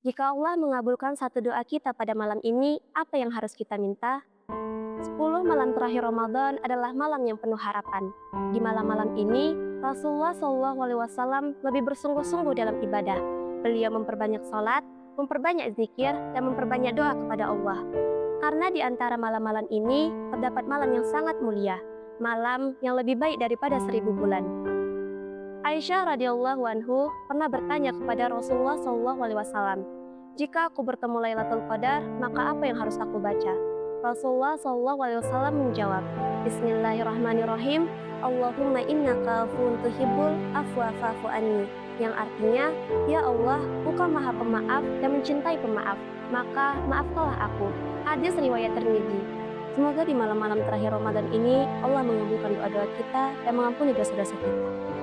Jika Allah mengabulkan satu doa kita pada malam ini, apa yang harus kita minta? 10 malam terakhir Ramadan adalah malam yang penuh harapan. Di malam-malam ini, Rasulullah SAW lebih bersungguh-sungguh dalam ibadah. Beliau memperbanyak sholat, memperbanyak zikir, dan memperbanyak doa kepada Allah. Karena di antara malam-malam ini, terdapat malam yang sangat mulia. Malam yang lebih baik daripada 1000 bulan. Aisyah radhiyallahu anhu pernah bertanya kepada Rasulullah SAW, "Jika aku bertemu Lailatul Qadar, maka apa yang harus aku baca?" Rasulullah SAW menjawab, "Bismillahirrahmanirrahim, Allahumma innaka afuwun tuhibbul afwa fa'fu anni." Yang artinya, "Ya Allah, Engkau Maha Pemaaf dan mencintai pemaaf, maka maafkanlah aku." Hadis riwayat Tirmidzi. Semoga di malam-malam terakhir Ramadan ini Allah mengabulkan doa-doa kita dan mengampuni dosa-dosa kita.